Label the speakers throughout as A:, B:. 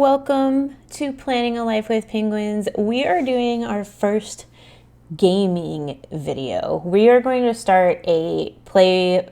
A: welcome to Planning a Life with Penguins. We are doing our first gaming video. We are going to start a playthrough,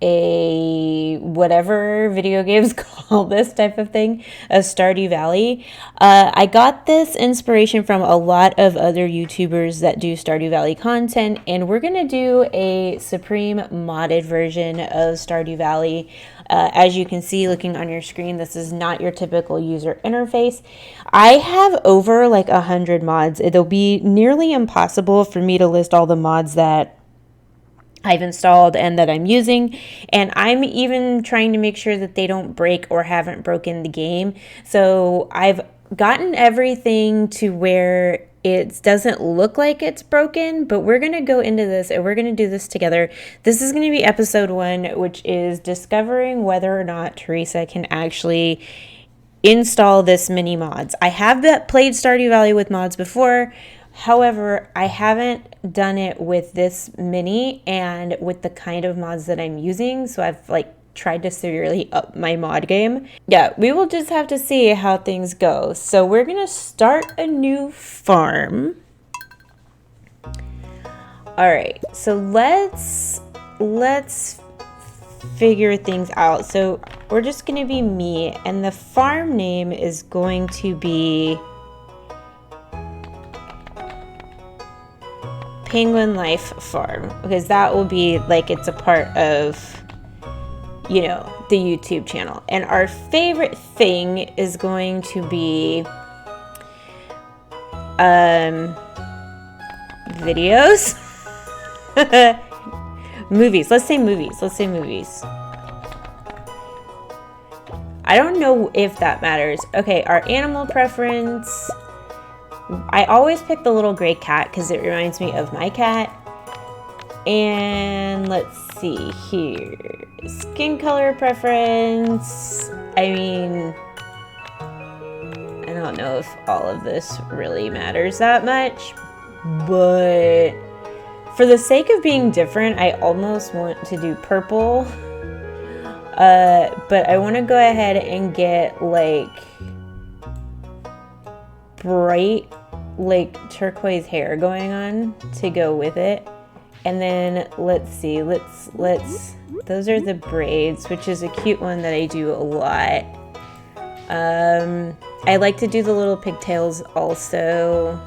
A: a whatever video games call this type of thing, of Stardew Valley. I got this inspiration from a lot of other YouTubers that do Stardew Valley content, and we're gonna do a Supreme modded version of Stardew Valley. As you can see looking on your screen, this is not your typical user interface. I have over like 100 mods. It'll be nearly impossible for me to list all the mods that I've installed and that I'm using, and I'm even trying to make sure that they don't break or haven't broken the game. So I've gotten everything to where it doesn't look like it's broken, but we're going to go into this and we're going to do this together. This is going to be episode 1, which is discovering whether or not Teresa can actually install this mini mods. I have played Stardew Valley with mods before. However, I haven't done it with this mini and with the kind of mods that I'm using, so I've tried to severely up my mod game. Yeah, we will just have to see how things go. So we're gonna start a new farm. All right, so let's figure things out. So we're just gonna be me, and the farm name is going to be Penguin Life Farm, because that will be like it's a part of, you know, the YouTube channel. And our favorite thing is going to be videos. Movies. Let's say movies. I don't know if that matters. Okay, our animal preference. I always pick the little gray cat because it reminds me of my cat. And let's see here. Skin color preference. I mean, I don't know if all of this really matters that much, but for the sake of being different, I almost want to do purple. But I want to go ahead and get like bright turquoise hair going on to go with it. And then let's see, those are the braids, which is a cute one that I do a lot. I like to do the little pigtails also.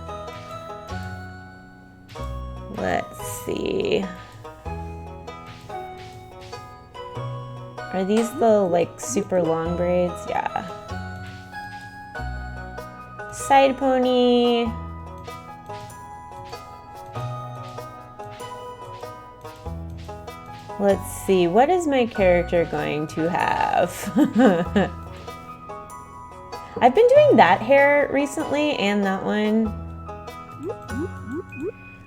A: Let's see, are these the super long braids? Yeah. Side pony. Let's see, what is my character going to have? I've been doing that hair recently and that one.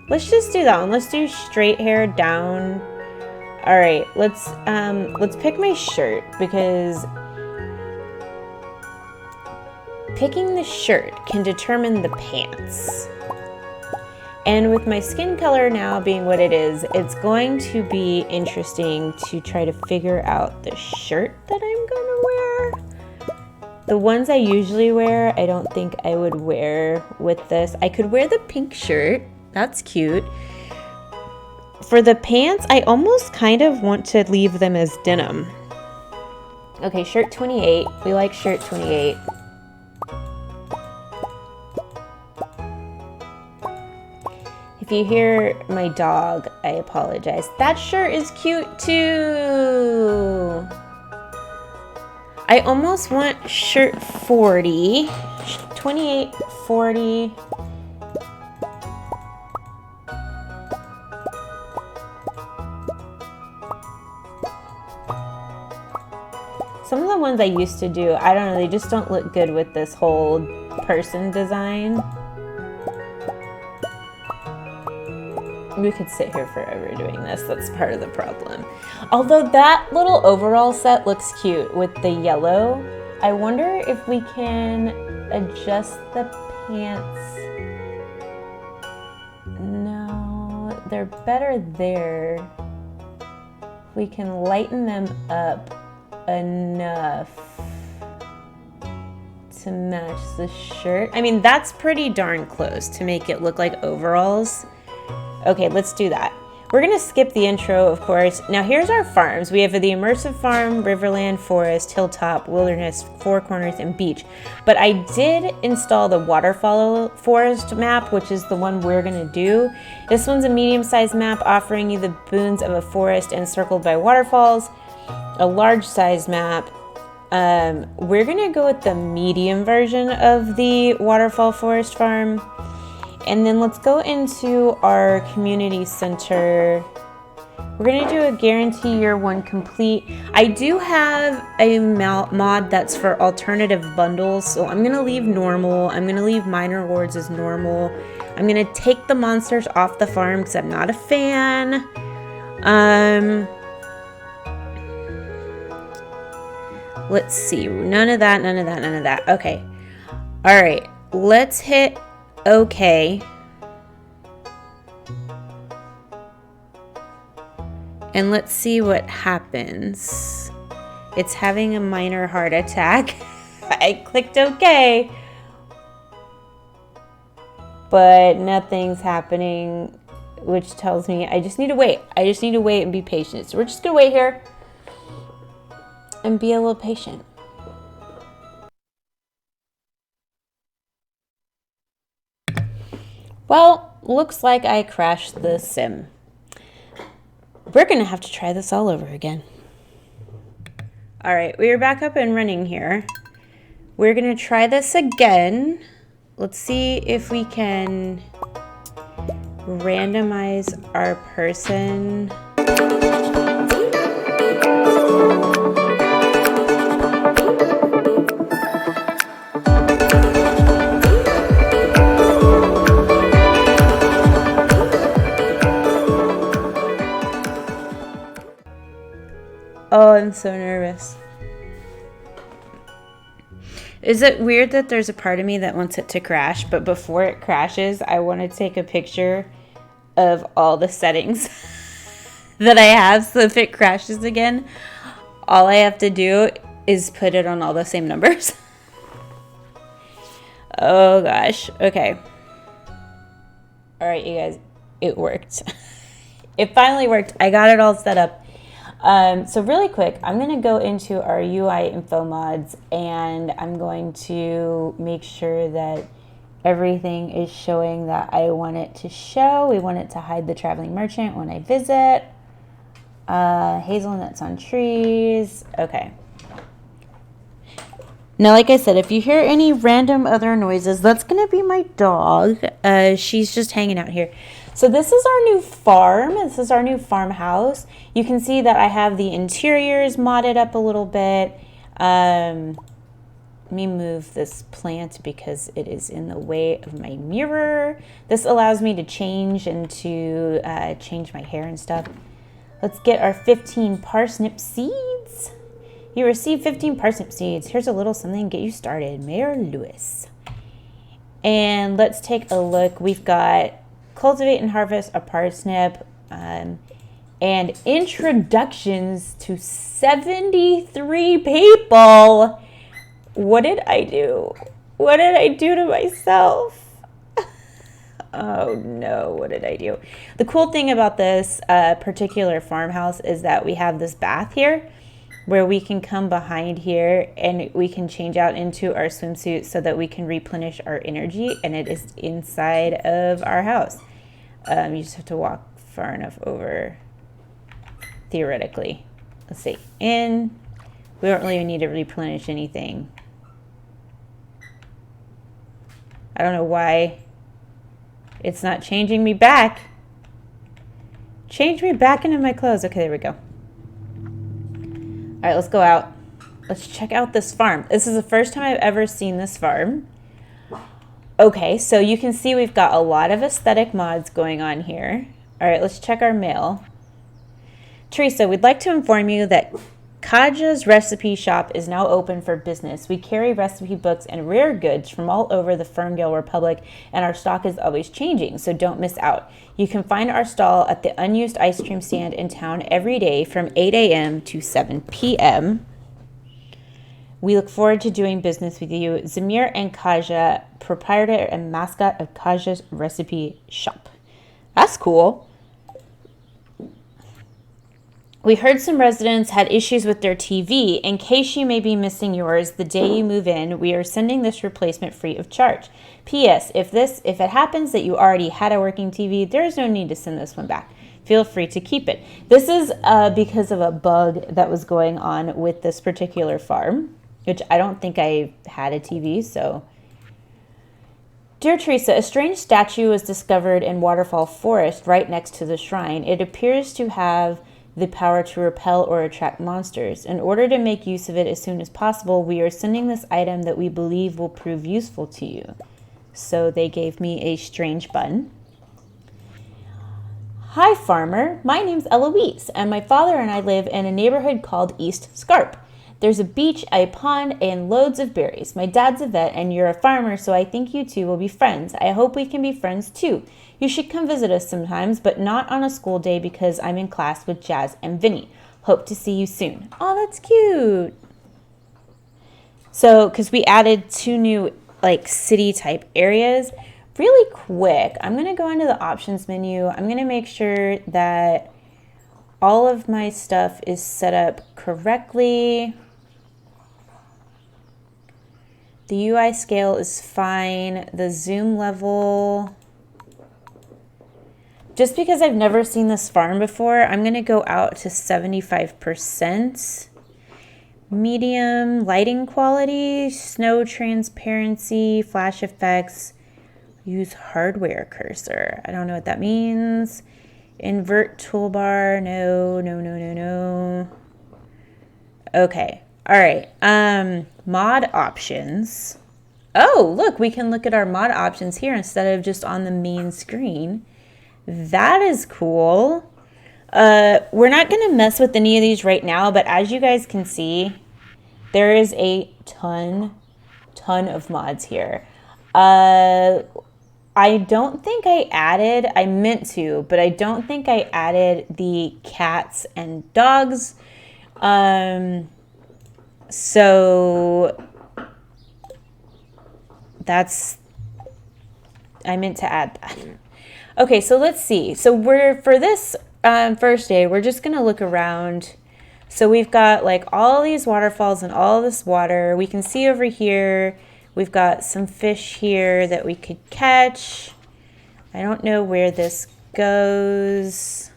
A: Let's just do that one. Let's do straight hair down. All right, let's pick my shirt, because picking the shirt can determine the pants. And with my skin color now being what it is, it's going to be interesting to try to figure out the shirt that I'm gonna wear. The ones I usually wear, I don't think I would wear with this. I could wear the pink shirt. That's cute. For the pants, I almost kind of want to leave them as denim. Okay, shirt 28. We like shirt 28. If you hear my dog, I apologize. That shirt is cute too. I almost want shirt 40. 28, 40. Some of the ones I used to do, I don't know, they just don't look good with this whole person design. We could sit here forever doing this. That's part of the problem. Although that little overall set looks cute with the yellow. I wonder if we can adjust the pants. No, they're better there. We can lighten them up enough to match the shirt. I mean, that's pretty darn close to make it look like overalls. Okay, let's do that. We're gonna skip the intro, of course. Now here's our farms. We have the Immersive Farm, Riverland, Forest, Hilltop, Wilderness, Four Corners, and Beach. But I did install the Waterfall Forest map, which is the one we're gonna do. This one's a medium-sized map offering you the boons of a forest encircled by waterfalls. A large-sized map. We're gonna go with the medium version of the Waterfall Forest Farm. And then let's go into our community center. We're gonna do a guarantee year one complete. I do have a mod that's for alternative bundles, so I'm gonna leave normal. I'm gonna leave minor rewards as normal. I'm gonna take the monsters off the farm because I'm not a fan. Let's see, none of that, none of that, none of that. Okay, all right, let's hit okay. And let's see what happens. It's having a minor heart attack. I clicked okay. But nothing's happening, which tells me I just need to wait. I just need to wait and be patient. So we're just gonna wait here and be a little patient. Well, looks like I crashed the sim. We're gonna have to try this all over again. All right, we are back up and running here. We're gonna try this again. Let's see if we can randomize our person. Oh, I'm so nervous. Is it weird that there's a part of me that wants it to crash, but before it crashes, I want to take a picture of all the settings that I have, so if it crashes again, all I have to do is put it on all the same numbers. Oh gosh, okay. All right, you guys, it worked. It finally worked. I got it all set up. So really quick, I'm going to go into our UI info mods and I'm going to make sure that everything is showing that I want it to show. We want it to hide the traveling merchant when I visit. Hazelnuts on trees. Okay. Now, like I said, if you hear any random other noises, that's going to be my dog. She's just hanging out here. So this is our new farm. This is our new farmhouse. You can see that I have the interiors modded up a little bit. Let me move this plant because it is in the way of my mirror. This allows me to change and to change my hair and stuff. Let's get our 15 parsnip seeds. You receive 15 parsnip seeds. Here's a little something to get you started. Mayor Lewis. And let's take a look. We've got cultivate and harvest a parsnip, and introductions to 73 people. What did I do? What did I do to myself? Oh no, what did I do? The cool thing about this particular farmhouse is that we have this bath here where we can come behind here and we can change out into our swimsuit so that we can replenish our energy, and it is inside of our house. You just have to walk far enough over, theoretically. Let's see. In. We don't really need to replenish anything. I don't know why it's not changing me back. Change me back into my clothes. Okay, there we go. All right, let's go out. Let's check out this farm. This is the first time I've ever seen this farm. Okay, so you can see we've got a lot of aesthetic mods going on here. All right, let's check our mail. Teresa, we'd like to inform you that Kaja's recipe shop is now open for business. We carry recipe books and rare goods from all over the Ferngale Republic, and our stock is always changing, so don't miss out. You can find our stall at the unused ice cream stand in town every day from 8 a.m. to 7 p.m. We look forward to doing business with you. Zamir and Kaja, proprietor and mascot of Kaja's Recipe Shop. That's cool. We heard some residents had issues with their TV. In case you may be missing yours the day you move in, we are sending this replacement free of charge. P.S. If it happens that you already had a working TV, there is no need to send this one back. Feel free to keep it. This is because of a bug that was going on with this particular farm, which I don't think I had a TV, so. Dear Teresa, a strange statue was discovered in Waterfall Forest right next to the shrine. It appears to have the power to repel or attract monsters. In order to make use of it as soon as possible, we are sending this item that we believe will prove useful to you. So they gave me a strange bun. Hi, farmer. My name's Eloise, and my father and I live in a neighborhood called East Scarp. There's a beach, a pond, and loads of berries. My dad's a vet, and you're a farmer, so I think you two will be friends. I hope we can be friends, too. You should come visit us sometimes, but not on a school day because I'm in class with Jazz and Vinny. Hope to see you soon. Oh, that's cute. So, because we added 2 new, city-type areas. Really quick, I'm going to go into the options menu. I'm going to make sure that all of my stuff is set up correctly. The UI scale is fine. The zoom level, just because I've never seen this farm before, I'm going to go out to 75%. Medium lighting quality, snow transparency, flash effects, use hardware cursor. I don't know what that means. Invert toolbar, no. Okay, all right. Mod options. Oh, look, we can look at our mod options here instead of just on the main screen. That is cool. We're not going to mess with any of these right now, but as you guys can see, there is a ton of mods here. I don't think I meant to, but I don't think I added the cats and dogs. So I meant to add that. Okay, so let's see. So for this first day, we're just going to look around. So we've got all these waterfalls and all this water. We can see over here, we've got some fish here that we could catch. I don't know where this goes.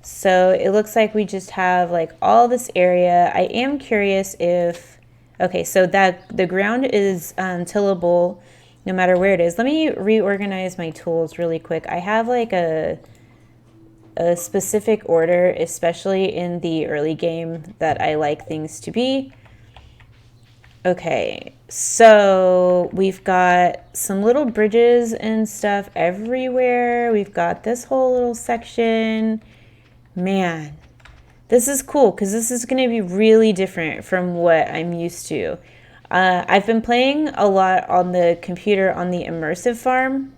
A: So it looks like we just have all this area. I am curious if, okay, so that the ground is tillable no matter where it is. Let me reorganize my tools really quick. I have a specific order, especially in the early game, that I like things to be. Okay, so we've got some little bridges and stuff everywhere. We've got this whole little section. Man, this is cool because this is going to be really different from what I'm used to. I've been playing a lot on the computer on the immersive farm.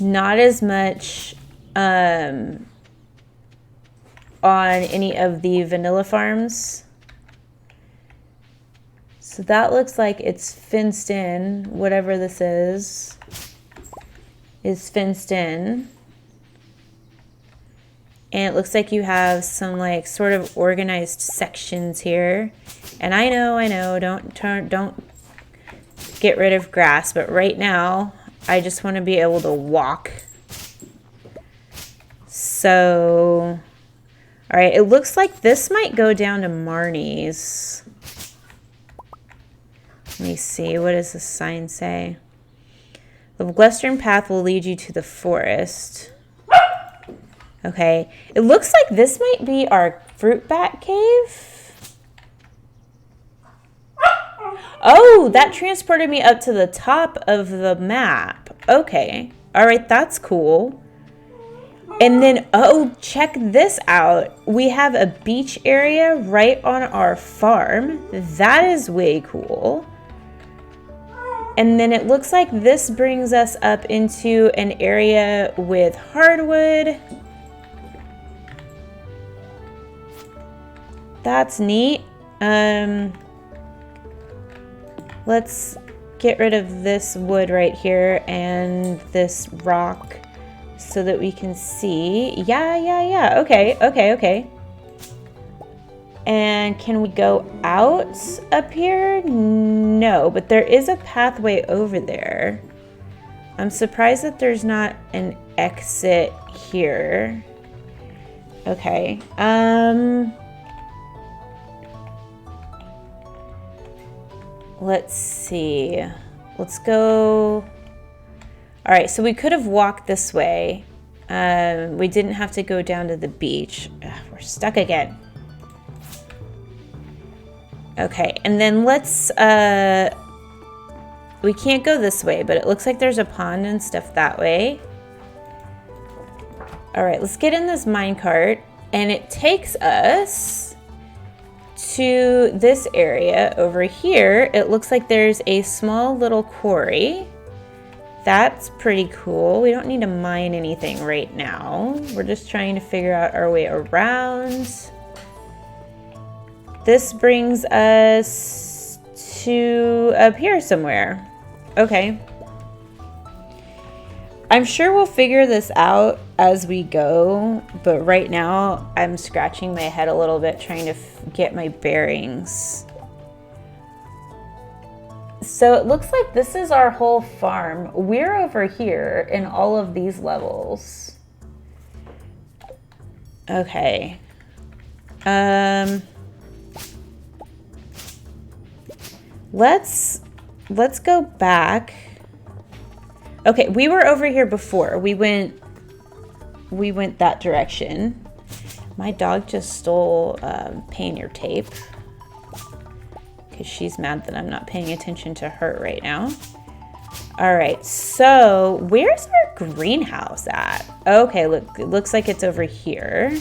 A: Not as much on any of the vanilla farms. So that looks like it's fenced in. Whatever this is fenced in. And it looks like you have some sort of organized sections here. And I know, don't get rid of grass, but right now I just want to be able to walk. So, all right, it looks like this might go down to Marnie's. Let me see, what does the sign say? The western path will lead you to the forest. Okay, it looks like this might be our fruit bat cave. Oh, that transported me up to the top of the map. Okay, all right, that's cool. And then, oh, check this out. We have a beach area right on our farm. That is way cool. And then it looks like this brings us up into an area with hardwood. That's neat. Let's get rid of this wood right here and this rock so that we can see. Yeah. Okay. And can we go out up here? No, but there is a pathway over there. I'm surprised that there's not an exit here. Okay. Let's see. Let's go. All right, so we could have walked this way. We didn't have to go down to the beach. Ugh, we're stuck again. Okay, and then let's, we can't go this way, but it looks like there's a pond and stuff that way. All right, let's get in this minecart, and it takes us to this area over here. It looks like there's a small little quarry. That's pretty cool. We don't need to mine anything right now. We're just trying to figure out our way around. This brings us to up here somewhere. Okay. I'm sure we'll figure this out as we go, but right now I'm scratching my head a little bit trying to get my bearings. So it looks like this is our whole farm. We're over here in all of these levels. Okay. Let's go back. Okay, we were over here before. We went that direction. My dog just stole painter tape because she's mad that I'm not paying attention to her right now. All right, so where's our greenhouse at? Okay, look, it looks like it's over here.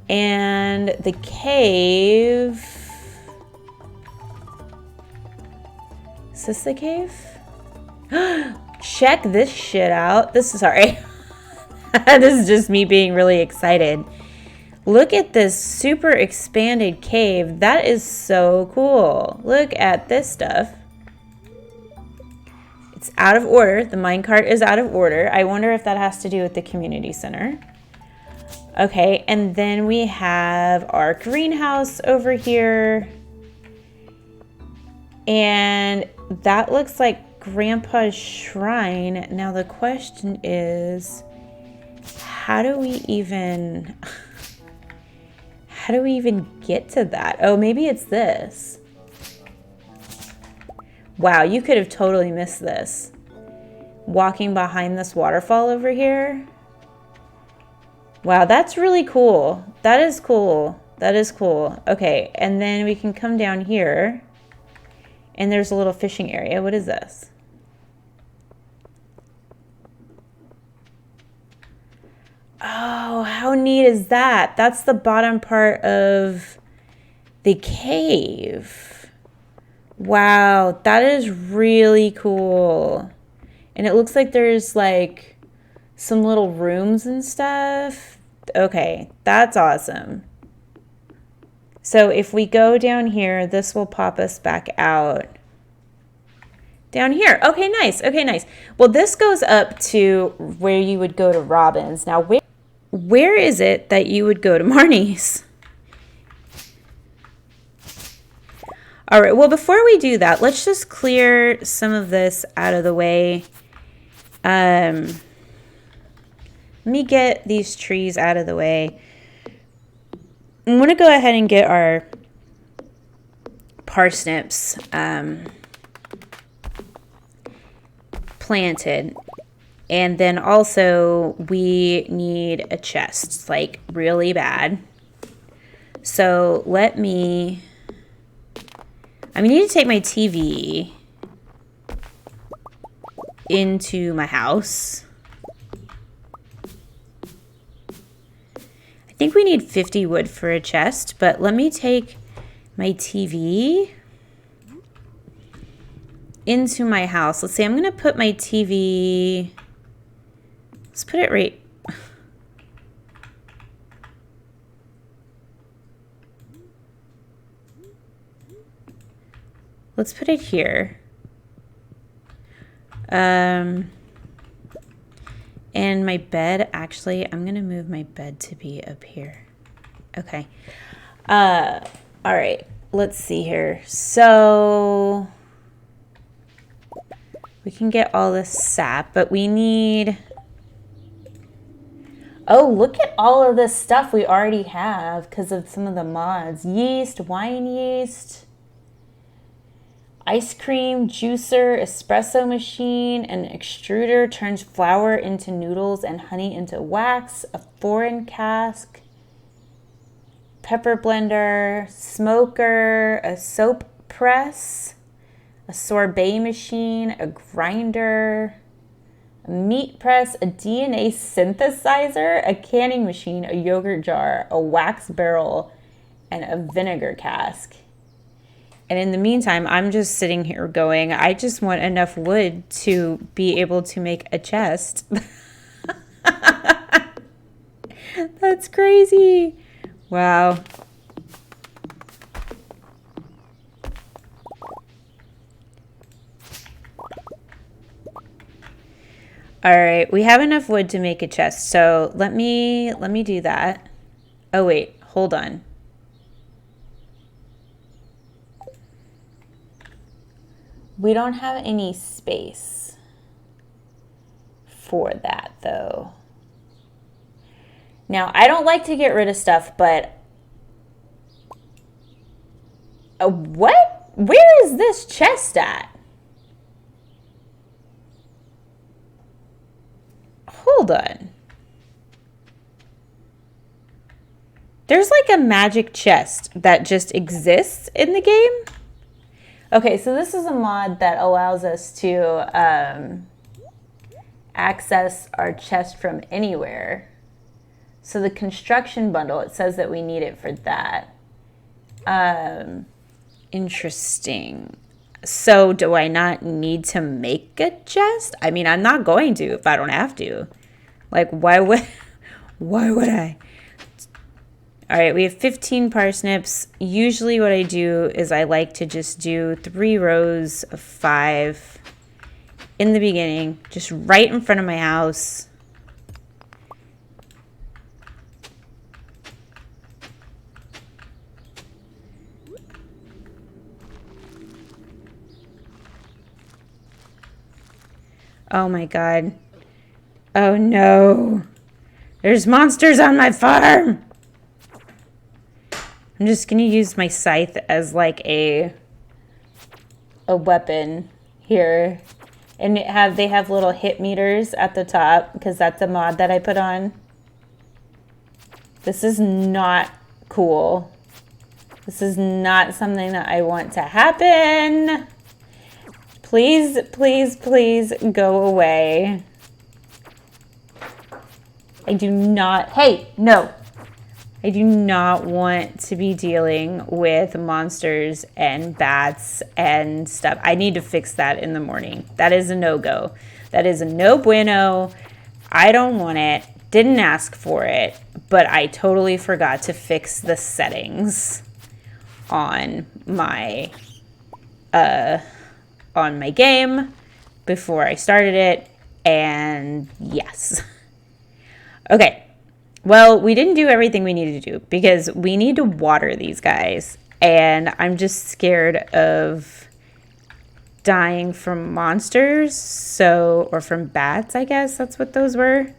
A: And the cave. Is this the cave? Check this shit out. This is sorry. This is just me being really excited. Look at this super expanded cave. That is so cool. Look at this stuff. It's out of order. The minecart is out of order. I wonder if that has to do with the community center. Okay, and then we have our greenhouse over here. And that looks like Grandpa's shrine. Now the question is, how do we even get to that? Oh, maybe it's this. Wow, you could have totally missed this. Walking behind this waterfall over here. Wow, that's really cool. That is cool. That is cool. Okay, and then we can come down here. And there's a little fishing area. What is this? Oh, how neat is that? That's the bottom part of the cave. Wow, that is really cool. And it looks like there's like some little rooms and stuff. Okay, that's awesome. So if we go down here, this will pop us back out. Down here. Okay, nice. Okay, nice. Well, this goes up to where you would go to Robin's. Now, where is it that you would go to Marnie's? All right, well, before we do that, let's just clear some of this out of the way. Let me get these trees out of the way. I'm going to go ahead and get our parsnips planted. And then also we need a chest, like really bad. So I need to take my TV into my house. I think we need 50 wood for a chest, but let me take my TV into my house. Let's see, I'm going to put my TV, let's put it right, let's put it here. And my bed, actually, I'm going to move my bed to be up here. Okay. All right. Let's see here. So we can get all this sap, but we need... Oh, look at all of this stuff we already have because of some of the mods. Yeast, wine yeast, ice cream, juicer, espresso machine, an extruder turns flour into noodles and honey into wax, a foreign cask, pepper blender, smoker, a soap press, a sorbet machine, a grinder, a meat press, a DNA synthesizer, a canning machine, a yogurt jar, a wax barrel, and a vinegar cask. And in the meantime, I'm just sitting here going, I just want enough wood to be able to make a chest. That's crazy. Wow. All right, we have enough wood to make a chest. So let me do that. Oh wait, hold on. We don't have any space for that though. Now, I don't like to get rid of stuff, but what? Where is this chest at? Hold on. There's like a magic chest that just exists in the game. Okay, so this is a mod that allows us to access our chest from anywhere. So the construction bundle, it says that we need it for that. Interesting. So do I not need to make a chest? I mean, I'm not going to if I don't have to. Like, why would I? All right, we have 15 parsnips. Usually what I do is I like to just do 3 rows of 5 in the beginning, just right in front of my house. Oh my God. Oh no. There's monsters on my farm. I'm just going to use my scythe as like a weapon here. And they have little hit meters at the top because that's a mod that I put on. This is not cool. This is not something that I want to happen. Please, please, please go away. I do not, hey, no. I do not want to be dealing with monsters and bats and stuff. I need to fix that in the morning. That is a no-go. That is a no bueno. I don't want it. Didn't ask for it, but I totally forgot to fix the settings on my game before I started it, and yes. Okay, well, we didn't do everything we needed to do because we need to water these guys, and I'm just scared of dying from monsters, or from bats, I guess that's what those were.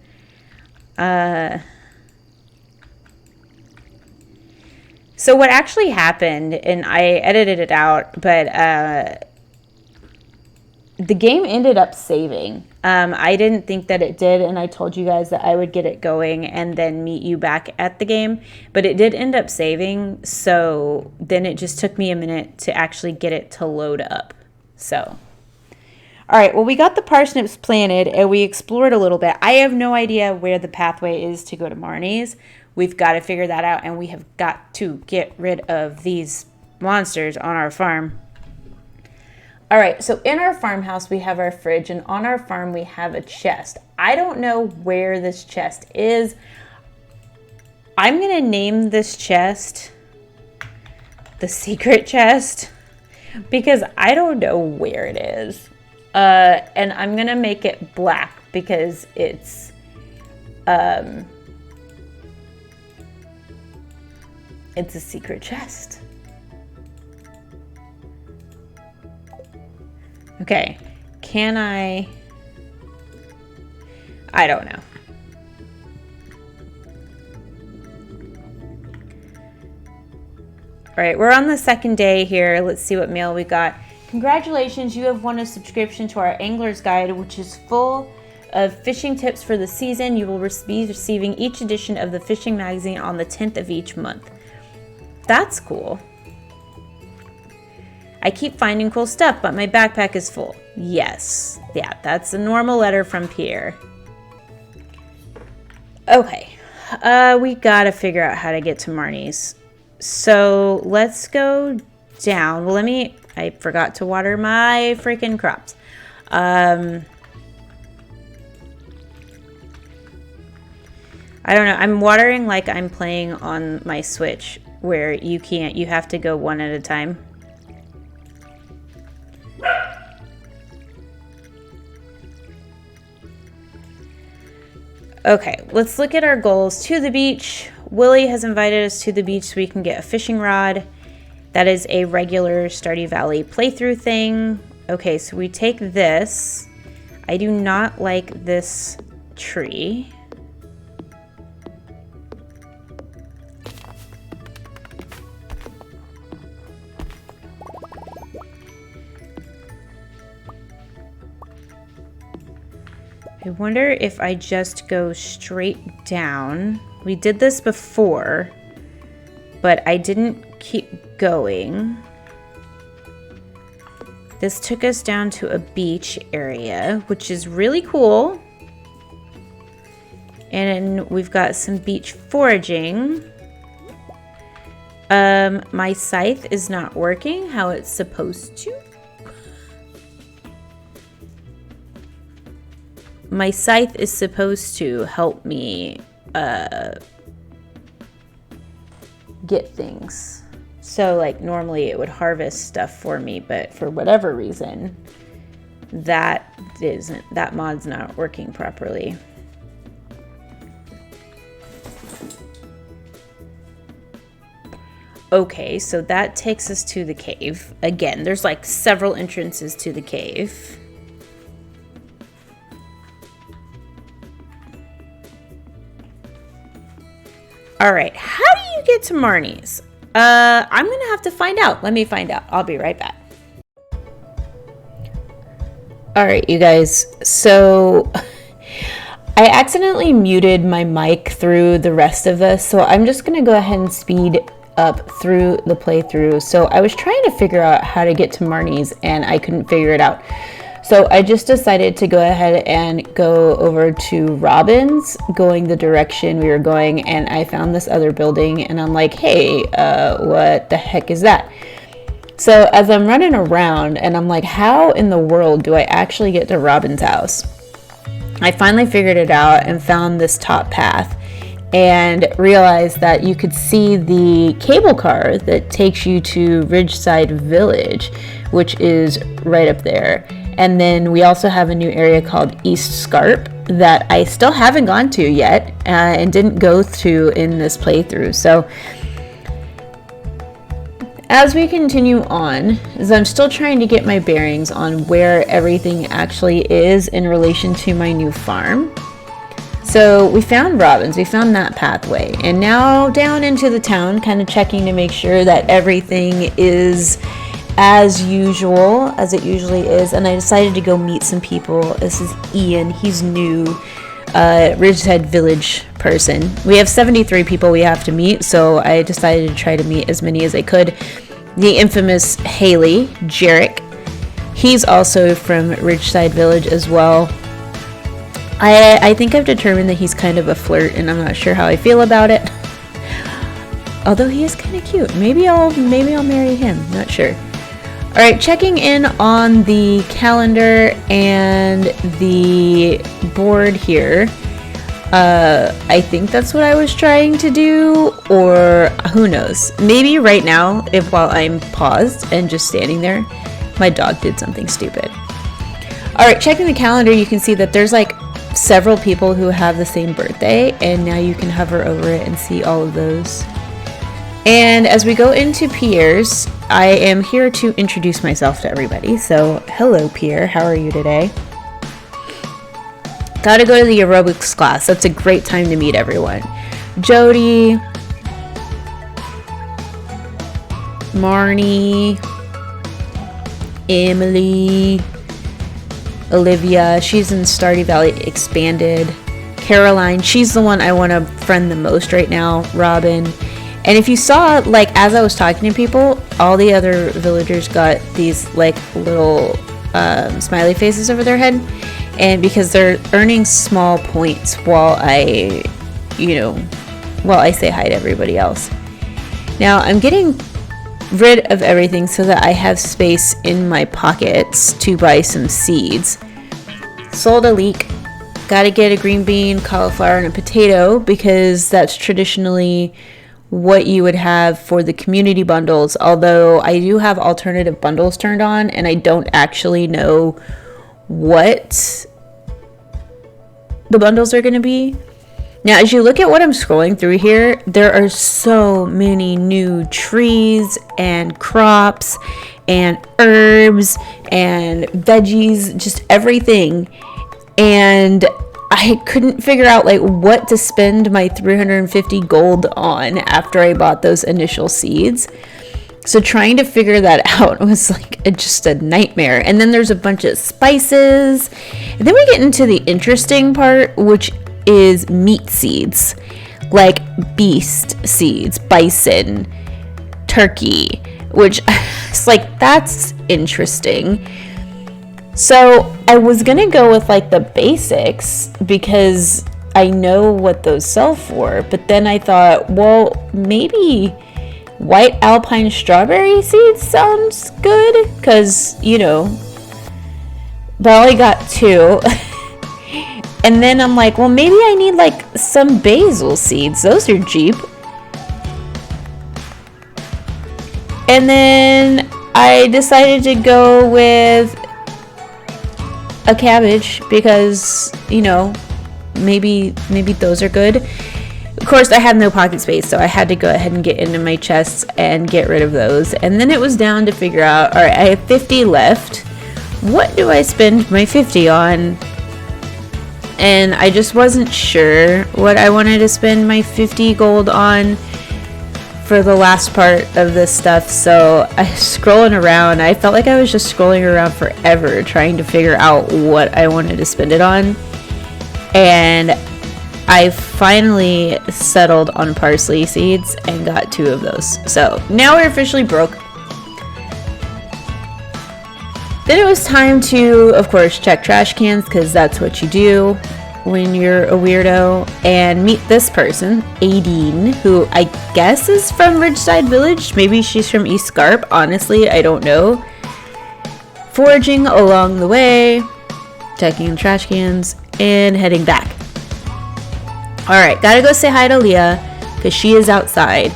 A: So what actually happened, and I edited it out, but the game ended up saving. I didn't think that it did, and I told you guys that I would get it going and then meet you back at the game, but it did end up saving, so then it just took me a minute to actually get it to load up. So, all right, well, we got the parsnips planted, and we explored a little bit. I have no idea where the pathway is to go to Marnie's. We've got to figure that out, and we have got to get rid of these monsters on our farm. All right, so in our farmhouse, we have our fridge, and on our farm, we have a chest. I don't know where this chest is. I'm going to name this chest the secret chest, because I don't know where it is. And I'm gonna make it black because it's a secret chest. Okay, can I don't know. All right, we're on the second day here. Let's see what mail we got. Congratulations, you have won a subscription to our Angler's Guide, which is full of fishing tips for the season. You will be receiving each edition of the fishing magazine on the 10th of each month. That's cool. I keep finding cool stuff, but my backpack is full. Yes. Yeah, that's a normal letter from Pierre. Okay. We gotta figure out how to get to Marnie's. So let's go down. Well, I forgot to water my freaking crops. I don't know. I'm watering like I'm playing on my Switch, where you can't. You have to go one at a time. Okay, let's look at our goals. To the beach. Willie has invited us to the beach so we can get a fishing rod. That is a regular Stardew Valley playthrough thing. Okay, so we take this. I do not like this tree. I wonder if I just go straight down. We did this before, but I didn't keep going. This took us down to a beach area, which is really cool. And we've got some beach foraging. My scythe is not working how it's supposed to. My scythe is supposed to help me get things. So like normally it would harvest stuff for me, but for whatever reason that mod's not working properly. Okay, so that takes us to the cave. Again, there's like several entrances to the cave. All right, how do you get to Marnie's? I'm gonna have to find out. Let me find out. I'll be right back. All right, you guys. So I accidentally muted my mic through the rest of this, so I'm just gonna go ahead and speed up through the playthrough. So I was trying to figure out how to get to Marnie's and I couldn't figure it out. So I just decided to go ahead and go over to Robin's, going the direction we were going, and I found this other building and I'm like, hey, what the heck is that? So as I'm running around and I'm like, how in the world do I actually get to Robin's house? I finally figured it out and found this top path and realized that you could see the cable car that takes you to Ridgeside Village, which is right up there. And then we also have a new area called East Scarp that I still haven't gone to yet and didn't go to in this playthrough. So as we continue on, as I'm still trying to get my bearings on where everything actually is in relation to my new farm. So we found Robin's, we found that pathway, and now down into the town, kind of checking to make sure that everything is as usual, as it usually is. And I decided to go meet some people. This is Ian, he's new, Ridgeside Village person. We have 73 people we have to meet, so I decided to try to meet as many as I could. The infamous Haley, Jarek, he's also from Ridgeside Village as well. I think I've determined that he's kind of a flirt, and I'm not sure how I feel about it. Although he is kind of cute. Maybe I'll marry him. Not sure. All right, checking in on the calendar and the board here. I think that's what I was trying to do, or who knows. Maybe right now, if while I'm paused and just standing there, my dog did something stupid. Alright, checking the calendar, you can see that there's like several people who have the same birthday, and now you can hover over it and see all of those. And as we go into Pierre's, I am here to introduce myself to everybody. So, hello Pierre, how are you today? Gotta go to the aerobics class. That's a great time to meet everyone. Jody, Marnie, Emily, Olivia, she's in Stardew Valley Expanded. Caroline, she's the one I want to friend the most right now. Robin. And if you saw, like, as I was talking to people, all the other villagers got these, like, little smiley faces over their head. And because they're earning small points while I say hi to everybody else. Now, I'm getting rid of everything so that I have space in my pockets to buy some seeds. Sold a leek. Gotta get a green bean, cauliflower, and a potato because that's traditionally what you would have for the community bundles. Although I do have alternative bundles turned on and I don't actually know what the bundles are going to be. Now, as you look at what I'm scrolling through here, there are so many new trees and crops and herbs and veggies, just everything. And I couldn't figure out like what to spend my 350 gold on after I bought those initial seeds. So trying to figure that out was like just a nightmare. And then there's a bunch of spices. And then we get into the interesting part, which is meat seeds, like beast seeds, bison, turkey, which it's like, that's interesting. So I was gonna go with like the basics because I know what those sell for, but then I thought, well, maybe white alpine strawberry seeds sounds good because, but I only got 2. And then I'm like, well, maybe I need like some basil seeds. Those are cheap. And then I decided to go with a cabbage because, maybe those are good. Of course, I had no pocket space, so I had to go ahead and get into my chests and get rid of those. And then it was down to figure out, all right, I have 50 left. What do I spend my 50 on? And I just wasn't sure what I wanted to spend my 50 gold on for the last part of this stuff. So I scrolling around, I felt like I was just scrolling around forever trying to figure out what I wanted to spend it on. And I finally settled on parsley seeds and got 2 of those. So now we're officially broke. Then it was time to, of course, check trash cans because that's what you do when you're a weirdo, and meet this person, Aideen, who I guess is from Ridgeside Village. Maybe she's from East Scarp. Honestly, I don't know. Foraging along the way, checking trash cans, and heading back. Alright, gotta go say hi to Leah because she is outside.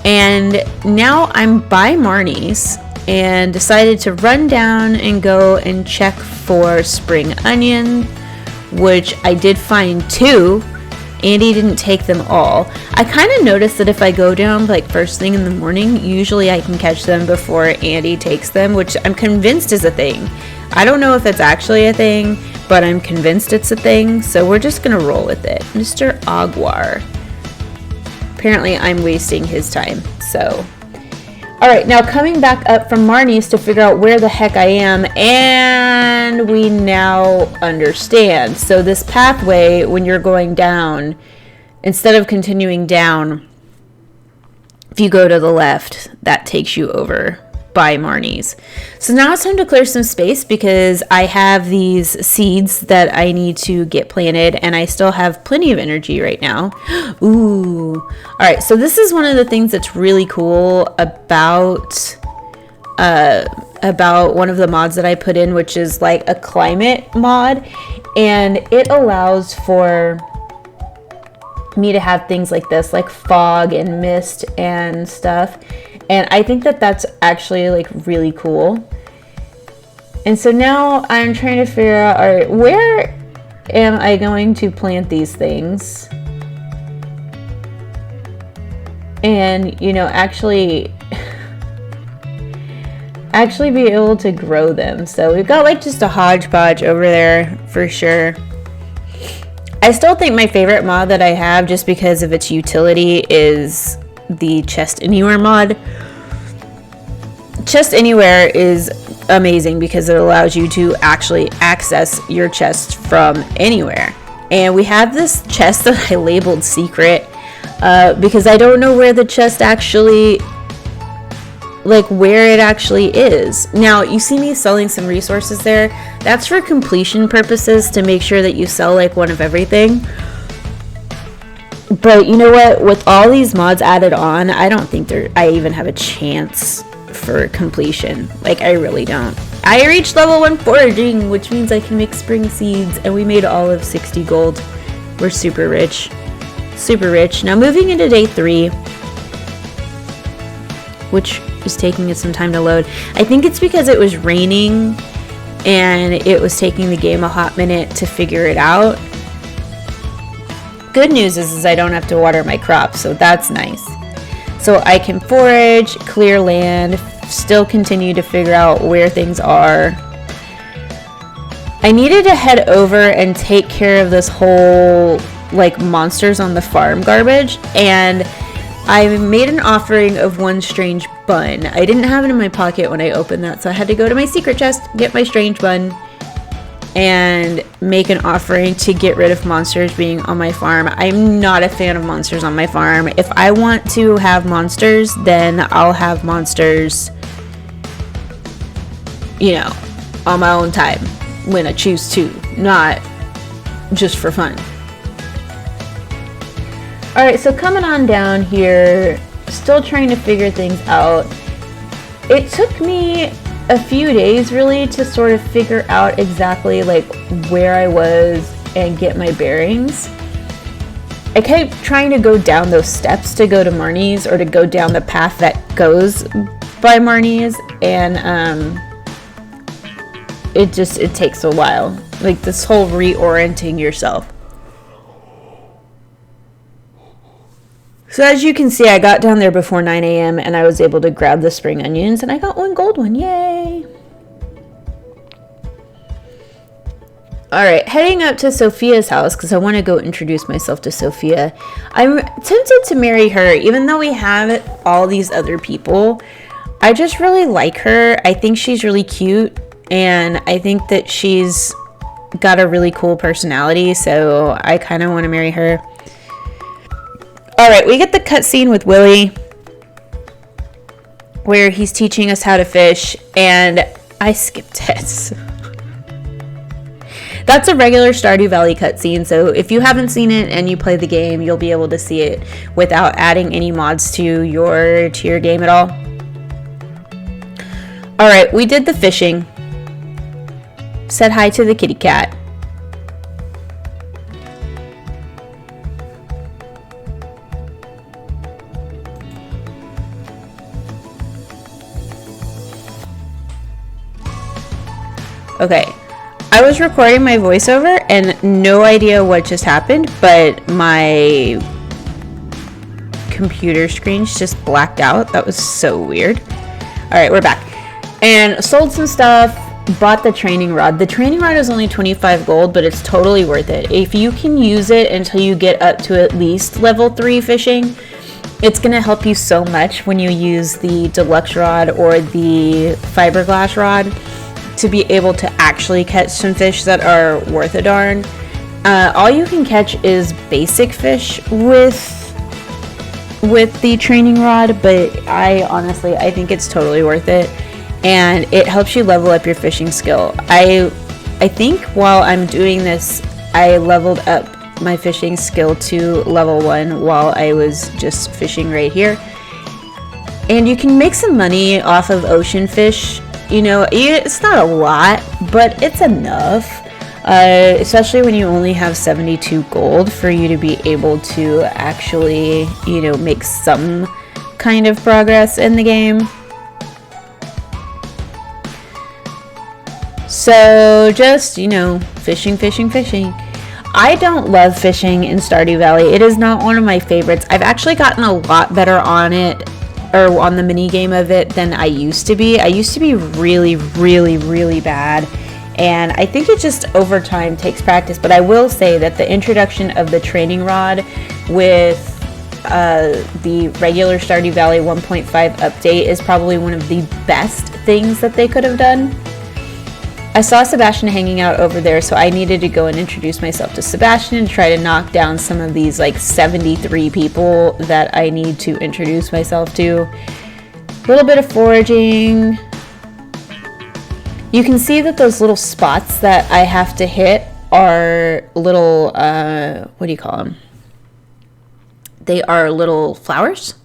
A: And now I'm by Marnie's and decided to run down and go and check for spring onion, which I did find 2. Andy didn't take them all. I kind of noticed that if I go down like first thing in the morning, usually I can catch them before Andy takes them, which I'm convinced is a thing. I don't know if it's actually a thing, but I'm convinced it's a thing, so we're just gonna roll with it. Mr. Aguar. Apparently I'm wasting his time, so. Alright, now coming back up from Marnie's to figure out where the heck I am, and we now understand. So this pathway, when you're going down, instead of continuing down, if you go to the left, that takes you over by Marnie's. So now it's time to clear some space because I have these seeds that I need to get planted and I still have plenty of energy right now. Ooh. All right, so this is one of the things that's really cool about one of the mods that I put in, which is like a climate mod, and it allows for me to have things like this, like fog and mist and stuff. And I think that that's actually like really cool. And so now I'm trying to figure out, all right, where am I going to plant these things? And, you know, actually be able to grow them. So we've got like just a hodgepodge over there for sure. I still think my favorite mod that I have, just because of its utility, is the Chest Anywhere mod. Chest Anywhere is amazing because it allows you to actually access your chest from anywhere. And we have this chest that I labeled secret because I don't know where the chest actually, like where it actually is. Now you see me selling some resources there. That's for completion purposes, to make sure that you sell like one of everything. But you know what, with all these mods added on, I don't think I even have a chance for completion. Like, I really don't. I reached level 1 foraging, which means I can make spring seeds, and we made all of 60 gold. We're super rich. Super rich. Now moving into day 3, which is taking us some time to load. I think it's because it was raining and it was taking the game a hot minute to figure it out. Good news is I don't have to water my crops, so that's nice. So I can forage, clear land, still continue to figure out where things are. I needed to head over and take care of this whole like monsters on the farm garbage, and I made an offering of 1 strange bun. I didn't have it in my pocket when I opened that, so I had to go to my secret chest, get my strange bun, and make an offering to get rid of monsters being on my farm. I'm not a fan of monsters on my farm. If I want to have monsters, then I'll have monsters, you know, on my own time when I choose to, not just for fun. Alright, so coming on down here, still trying to figure things out. It took me a few days really to sort of figure out exactly like where I was and get my bearings. I kept trying to go down those steps to go to Marnie's, or to go down the path that goes by Marnie's, and it takes a while. Like this whole reorienting yourself. So as you can see, I got down there before 9 a.m. and I was able to grab the spring onions, and I got 1 gold one. Yay! Alright, heading up to Sophia's house because I want to go introduce myself to Sophia. I'm tempted to marry her, even though we have all these other people. I just really like her. I think she's really cute, and I think that she's got a really cool personality, so I kind of want to marry her. Alright, we get the cutscene with Willie where he's teaching us how to fish, and I skipped it. That's a regular Stardew Valley cutscene, so if you haven't seen it and you play the game, you'll be able to see it without adding any mods to your game at all. Alright, we did the fishing. Said hi to the kitty cat. Okay, I was recording my voiceover and no idea what just happened, but my computer screen's just blacked out. That was so weird. Alright, we're back. And sold some stuff, bought the training rod. The training rod is only 25 gold, but it's totally worth it. If you can use it until you get up to at least level 3 fishing, it's going to help you so much when you use the deluxe rod or the fiberglass rod to be able to actually catch some fish that are worth a darn. All you can catch is basic fish with the training rod, but I think it's totally worth it, and it helps you level up your fishing skill. I think while I'm doing this, I leveled up my fishing skill to level 1 while I was just fishing right here. And you can make some money off of ocean fish. You know, it's not a lot, but it's enough. especially when you only have 72 gold for you to be able to actually, you know, make some kind of progress in the game. So just, you know, fishing. I don't love fishing in Stardew Valley. It is not one of my favorites. I've actually gotten a lot better on it, or on the mini game of it, than I used to be. I used to be really bad. And I think it just over time takes practice. But I will say that the introduction of the training rod with the regular Stardew Valley 1.5 update is probably one of the best things that they could have done. I saw Sebastian hanging out over there, so I needed to go and introduce myself to Sebastian and try to knock down some of these like 73 people that I need to introduce myself to. A little bit of foraging. You can see that those little spots that I have to hit are little, what do you call them? They are little flowers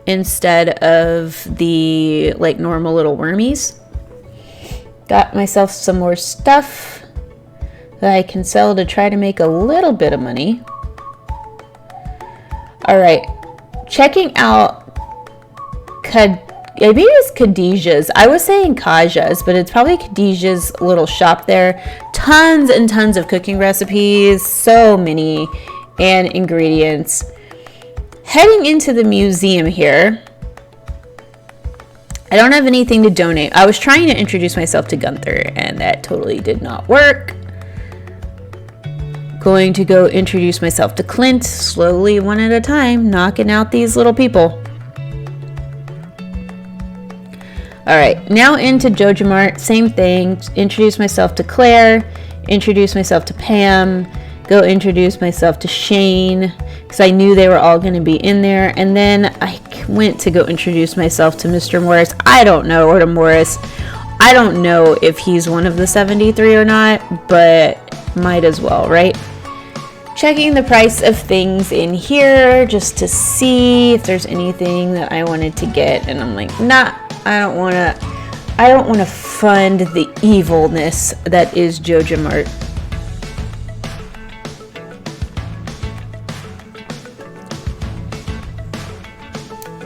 A: instead of the like normal little wormies. Got myself some more stuff that I can sell to try to make a little bit of money. All right, checking out maybe it's Khadijah's. I was saying Kaja's, but it's probably Khadijah's little shop there. Tons and tons of cooking recipes, so many, and ingredients. Heading into the museum here. I don't have anything to donate. I was trying to introduce myself to Gunther, and that totally did not work. Going to go introduce myself to Clint, slowly, one at a time, knocking out these little people. Alright, now into JojaMart, same thing. Introduce myself to Claire, introduce myself to Pam, go introduce myself to Shane, because I knew they were all going to be in there. And then I went to go introduce myself to Mr. Morris. I don't know, or to Morris. I don't know if he's one of the 73 or not, but might as well, right? Checking the price of things in here just to see if there's anything that I wanted to get. And I'm like, nah, I don't want to fund the evilness that is JojaMart.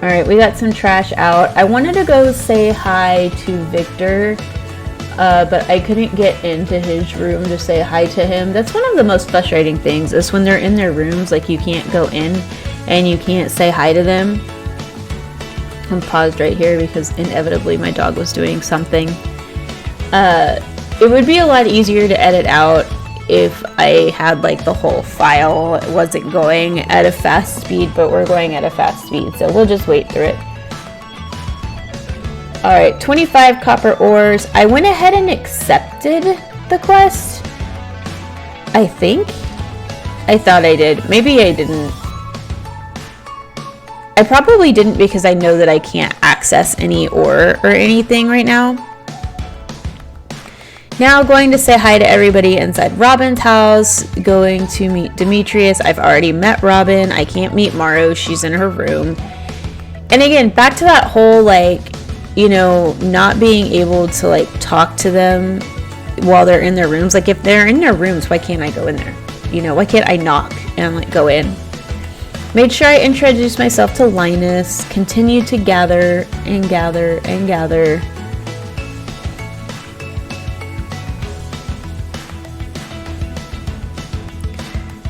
A: All right, we got some trash out. I wanted to go say hi to Victor, but I couldn't get into his room to say hi to him. That's one of the most frustrating things, is when they're in their rooms, like you can't go in and you can't say hi to them. I'm paused right here because inevitably my dog was doing something. It would be a lot easier to edit out if I had like the whole file. It wasn't going at a fast speed, but we're going at a fast speed, so we'll just wait through it. Alright, 25 copper ores. I went ahead and accepted the quest. I think. I thought I did. Maybe I didn't. I probably didn't because I know that I can't access any ore or anything right now. Now going to say hi to everybody inside Robin's house, going to meet Demetrius. I've already met Robin. I can't meet Maro. She's in her room. And again, back to that whole, like, you know, not being able to, like, talk to them while they're in their rooms. Like, if they're in their rooms, why can't I go in there? You know, why can't I knock and, like, go in? Made sure I introduced myself to Linus. Continued to gather and gather and gather.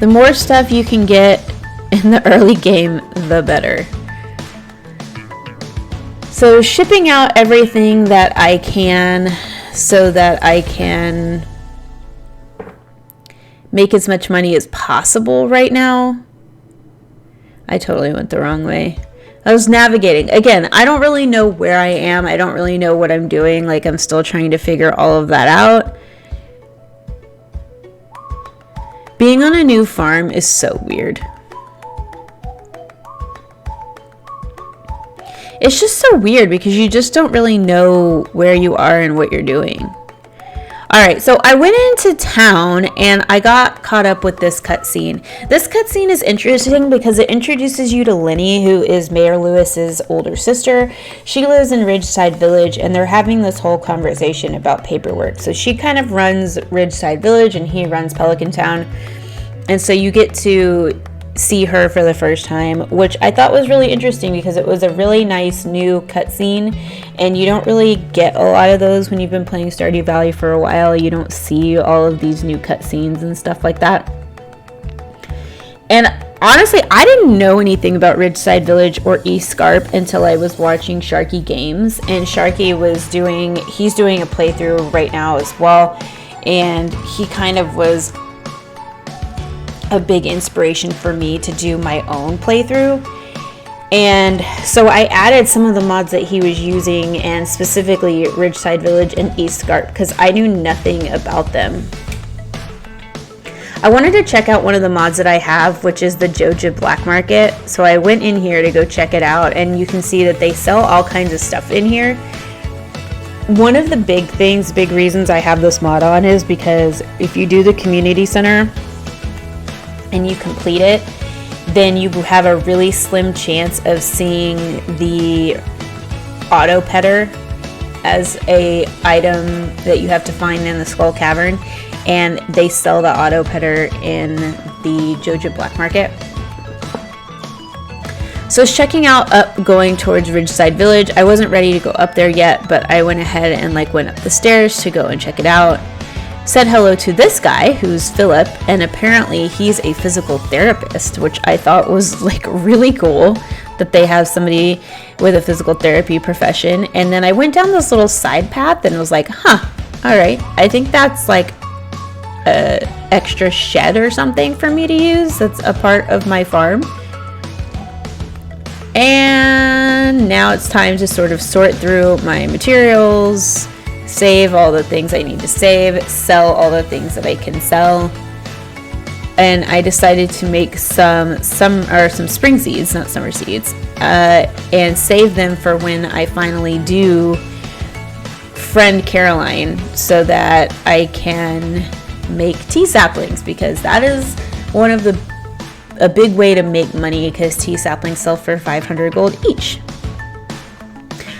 A: The more stuff you can get in the early game, the better. So shipping out everything that I can so that I can make as much money as possible right now. I totally went the wrong way. I was navigating. Again, I don't really know where I am. I don't really know what I'm doing. Like, I'm still trying to figure all of that out. Being on a new farm is so weird. It's just so weird because you just don't really know where you are and what you're doing. All right, so I went into town and I got caught up with this cutscene. This cutscene is interesting because it introduces you to Lenny, who is Mayor Lewis's older sister. She lives in Ridgeside Village and they're having this whole conversation about paperwork. So she kind of runs Ridgeside Village and he runs Pelican Town. And so you get to see her for the first time, which I thought was really interesting because it was a really nice new cutscene, and you don't really get a lot of those when you've been playing Stardew Valley for a while. You don't see all of these new cutscenes and stuff like that. And honestly, I didn't know anything about Ridgeside Village or East Scarp until I was watching Sharky Games, and Sharky he's doing a playthrough right now as well, and he kind of was a big inspiration for me to do my own playthrough. And so I added some of the mods that he was using, and specifically Ridgeside Village and East Scarp, because I knew nothing about them. I wanted to check out one of the mods that I have, which is the Joja Black Market. So I went in here to go check it out, and you can see that they sell all kinds of stuff in here. One of the big reasons I have this mod on is because if you do the community center and you complete it, then you have a really slim chance of seeing the auto petter as a item that you have to find in the Skull Cavern, and they sell the auto petter in the Joja Black Market. So I was checking out going towards Ridgeside Village. I wasn't ready to go up there yet, but I went ahead and went up the stairs to go and check it out. Said hello to this guy who's Philip, and apparently he's a physical therapist, which I thought was really cool that they have somebody with a physical therapy profession. And then I went down this little side path and was like, huh, all right, I think that's a extra shed or something for me to use. That's a part of my farm. And now it's time to sort of sort through my materials, save all the things I need to save, sell all the things that I can sell. And I decided to make some spring seeds, not summer seeds, and save them for when I finally do friend Caroline, so that I can make tea saplings, because that is a big way to make money, because tea saplings sell for 500 gold each.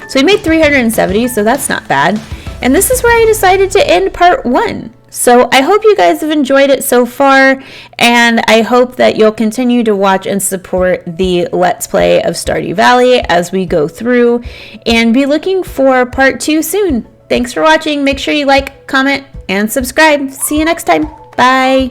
A: So we made 370, so that's not bad. And this is where I decided to end part 1. So I hope you guys have enjoyed it so far, and I hope that you'll continue to watch and support the Let's Play of Stardew Valley as we go through, and be looking for part 2 soon. Thanks for watching. Make sure you like, comment, and subscribe. See you next time. Bye.